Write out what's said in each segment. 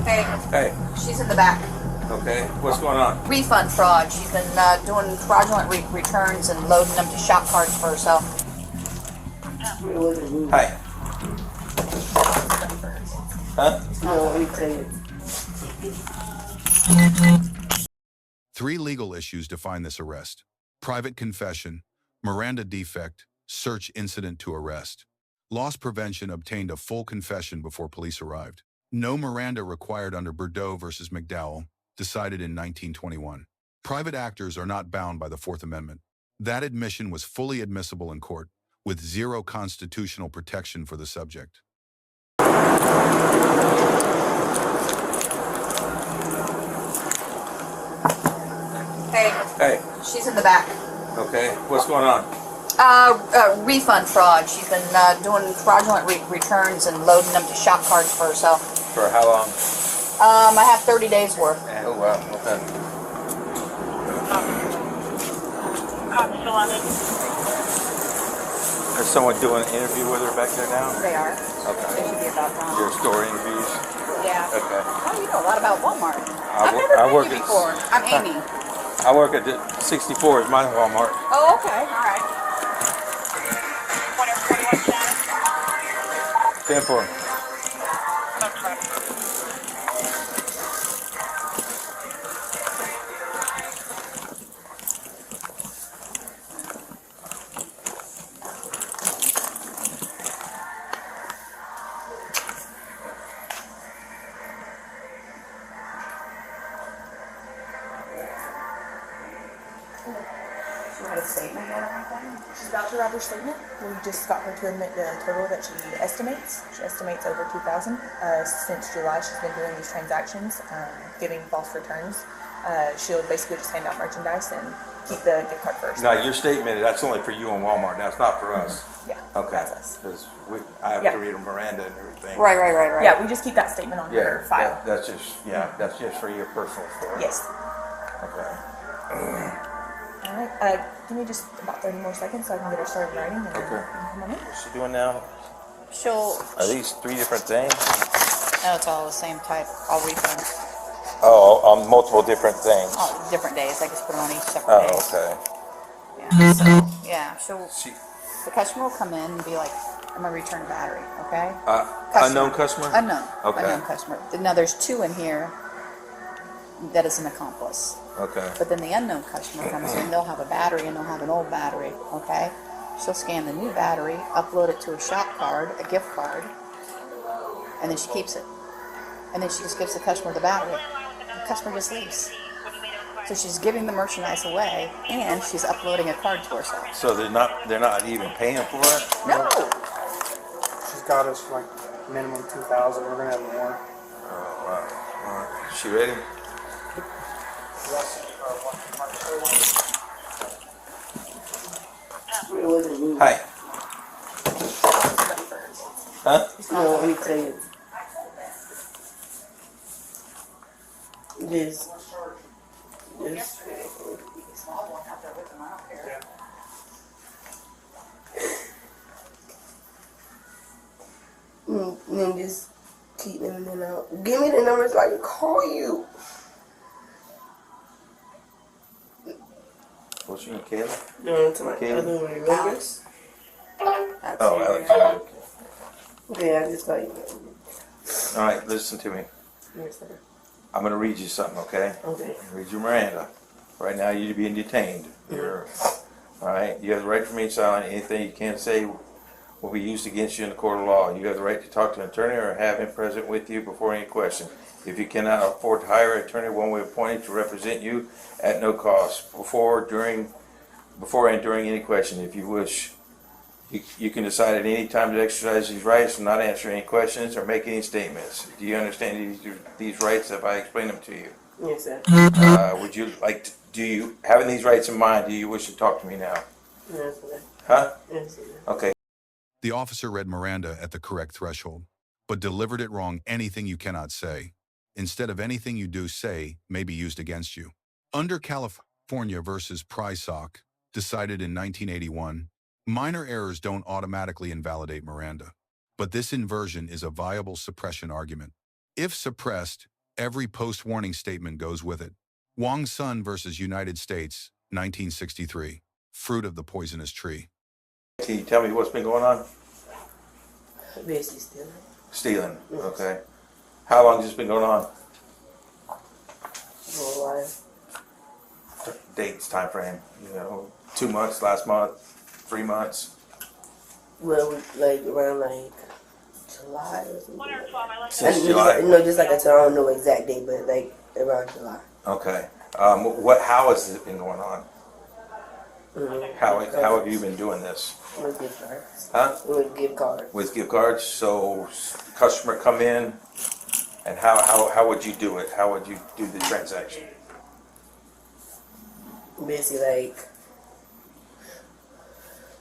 Hey. Hey. She's in the back. Okay. What's going on? Refund fraud. She's been doing fraudulent returns and loading them to shop cards for herself. Hi. Huh? Three legal issues define this arrest: private confession, Miranda defect, search incident to arrest. Loss prevention obtained a full confession before police arrived. No Miranda required under Bordeaux versus McDowell, decided in 1921. Private actors are not bound by the Fourth Amendment. That admission was fully admissible in court, with zero constitutional protection for the subject. Hey. Hey. She's in the back. Okay. What's going on? Refund fraud. She's been doing fraudulent returns and loading them to shop cards for herself. For how long? I have 30 days worth. Oh, wow. Okay. Is someone doing an interview with her back there now? They are. Okay. They should be about done. Your store interviews? Yeah. Okay. Oh, you know a lot about Walmart. I I've work never met you at- before. I'm Amy. I work at 64 is my Walmart. Oh, okay. All right. 10-4. She had a statement yet or anything? She's about to write her statement. We just got her to admit the total that she estimates. She estimates over 2,000. Since July, she's been doing these transactions, giving false returns. She'll basically just hand out merchandise and keep the gift card first. Now, your statement, that's only for you and Walmart. That's not for us. Yeah, Okay. that's us. Because I have Yeah. to read a Miranda and everything. Right. Yeah, we just keep that statement on her file. That's just for your personal story. Yes. Okay. All right. Give me just about 30 more seconds so I can get her started writing. And then Okay. you can come on in. What's she doing now? She'll. Are these three different things? No, it's all the same type. All refunds. Oh, on multiple different things. All different days. I just put them on each separate day. Oh, okay. Yeah. So yeah, She, the customer will come in and be like, "I'm gonna return a battery." Okay. unknown customer? Unknown. Okay. Unknown customer. Now there's two in here that is an accomplice. Okay. But then the unknown customer comes in, they'll have a battery and they'll have an old battery, okay? She'll scan the new battery, upload it to a shop card, a gift card, and then she keeps it. And then she just gives the customer the battery. The customer just leaves. So she's giving the merchandise away and she's uploading a card to herself. So they're not even paying for it? No! She's got us like minimum 2,000. We're gonna have more. Oh, wow. All right. She ready? Hi. Huh? No, let me tell you. This. And then just keep them in and out. Give me the numbers so I can call you. What's your name, Kayla? No, to my Okay. other one, remember? Oh, Alexander. Okay, I just thought you. All right, listen to me. Yes, sir. I'm going to read you something, okay? Okay. Read your Miranda. Right now, you're being detained. All right? You have the right to remain silent. Anything you can't say will be used against you in the court of law. You have the right to talk to an attorney or have him present with you before any question. If you cannot afford to hire an attorney, one will be appointed to represent you at no cost before and during any question. If you wish, you can decide at any time to exercise these rights and not answer any questions or make any statements. Do you understand these rights if I explain them to you? Yes, sir. Would you like to, having these rights in mind, do you wish to talk to me now? Yes, sir. Huh? Yes, sir. Okay. The officer read Miranda at the correct threshold, but delivered it wrong. Anything you cannot say, instead of anything you do say, may be used against you. Under California versus Prysock, decided in 1981, minor errors don't automatically invalidate Miranda, but this inversion is a viable suppression argument. If suppressed, Every post-warning statement goes with it. Wong Sun versus United States, 1963. Fruit of the poisonous tree. Can you tell me what's been going on? Basically stealing. Stealing. Yes. Okay. How long has this been going on? For a while. Dates, time frame. 2 months, last month, 3 months. Well, like around like July or something. Since July. No, just like I don't know exact date, but like around July. Okay. How has it been going on? How have you been doing this? With gift cards. Huh? With gift cards. With gift cards. So customer come in, and how would you do it? How would you do the transaction? Basically, like,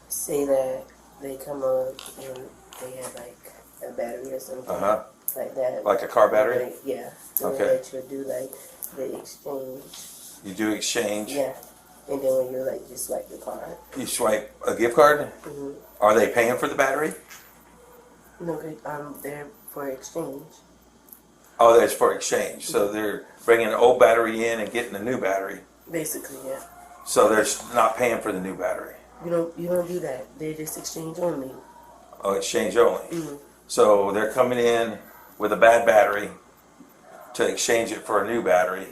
say that they come up and they have like a battery or something like that. Like a car battery? Like, yeah. And Okay. that you'll do like the exchange. You do exchange. Yeah. And then when you like just swipe the card. You swipe a gift card. Are they paying for the battery? No, they're for exchange. Oh, that's for exchange. So they're bringing an old battery in and getting a new battery. Basically, yeah. So they're not paying for the new battery. You don't do that. They just exchange only. Oh, exchange only. So they're coming in with a bad battery to exchange it for a new battery.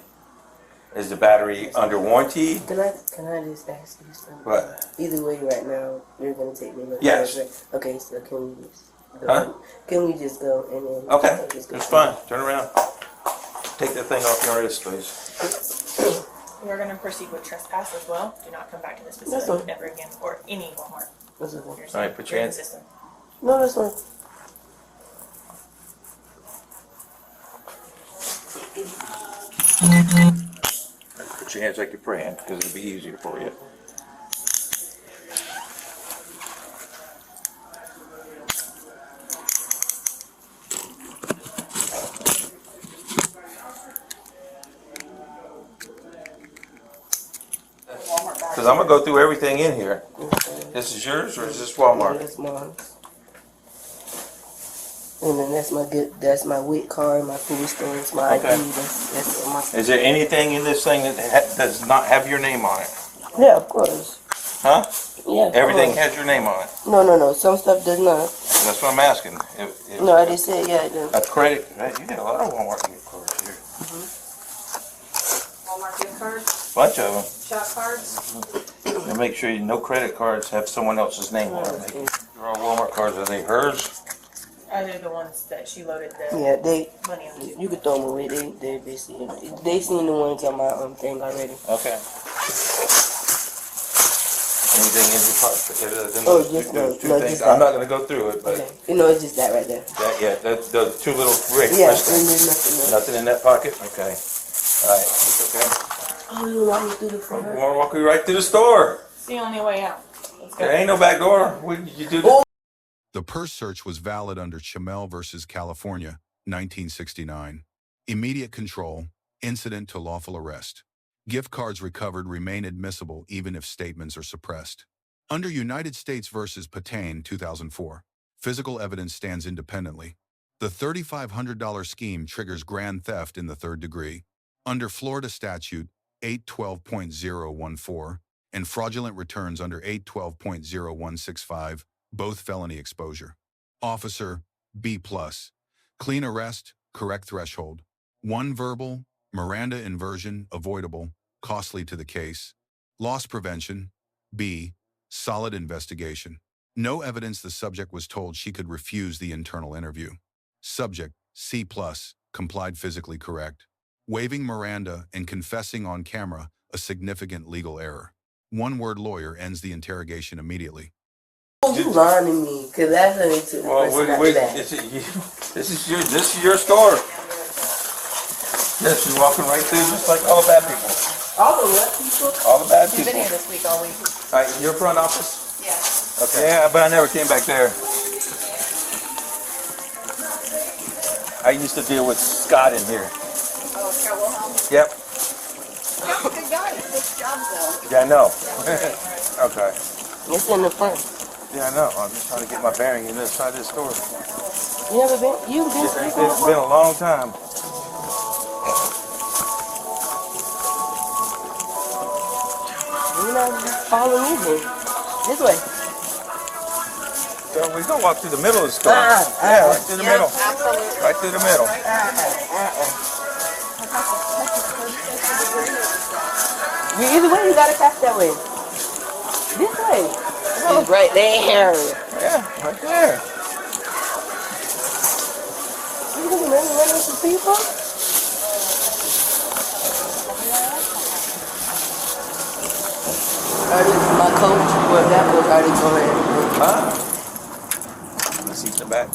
Is the battery under warranty? Can I just ask you something? What? Either way, right now you're gonna take me. Yes. Okay, so can we just go? Huh? Can we just go and then? Okay, just go it's fine. Turn around. Take that thing off your wrist, please. We're going to proceed with trespass as well. Do not come back to this That's facility fine. ever again, or any Walmart. That's okay. You're All right, put your in the hands. system. No, that's fine. Put your hands like you're praying, because it'll be easier for you. Because I'm going to go through everything in here. This is yours, or is this Walmart? That's mine. And then that's my WIC card, my food stamps, my Okay. ID. That's my. Is there anything in this thing that does not have your name on it? Yeah, of course. Huh? Yeah. of Everything course. has your name on it. No. Some stuff does not. That's what I'm asking. If No, I just said yeah. It does. a credit, you got a lot of Walmart gift cards here. Walmart gift cards, Bunch of them. shop cards. And make sure no credit cards have someone else's name on them. They're all Walmart cards. Are they hers? They're the ones that she loaded the Yeah, they. money onto. You could throw them away. They basically they seen the ones on my thing already. Okay. Anything in your pocket? Oh, just those two no, things. just I'm that. not going to go through it, but Okay. It's just that right there. that's the two little wrist Yeah, things. and there's nothing else. Nothing in that pocket? Okay. All right. It's okay. Oh, you walk me through the I'm front. going to walk you right through the store. It's the only way out. Let's go. There ain't no back door. What did you do? This? The purse search was valid under Chimel versus California, 1969. Immediate control, incident to lawful arrest. Gift cards recovered remain admissible even if statements are suppressed. Under United States versus Patain, 2004, physical evidence stands independently. The $3,500 scheme triggers grand theft in the third degree. Under Florida Statute 812.014 and fraudulent returns under 812.0165, both felony exposure. Officer, B+. Clean arrest, correct threshold. 1 verbal, Miranda inversion, avoidable, costly to the case. Loss prevention, B. Solid investigation. No evidence the subject was told she could refuse the internal interview. Subject, C+, complied physically correct. Waiving Miranda and confessing on camera, a significant legal error. One-word lawyer ends the interrogation immediately. You lying to me, cause that's how they took the Well, person out wait, the back. this is your store. Yes, you're walking right through just like all the bad people. All the what people? All the bad She's people. been here this week all week. All right, your front office? Yeah. Okay. Yeah, but I never came back there. I used to deal with Scott in here. Oh, Scott Wilhelm. Yep. Scott's a good guy. He takes jobs though. Yeah, I know. Okay. It's in the front. Yeah, I know. I'm just trying to get my bearing in this side of the store. You never been? You've been It's been a long time. follow Uber. This way. So we're gonna walk through the middle of the store. Yeah, right through the middle. Absolutely. Right through the middle. Either way, you gotta catch that way. This way. It's right there. Yeah, right there. You gonna run into people? My coach, well, that was already going. Huh? Seat in the back.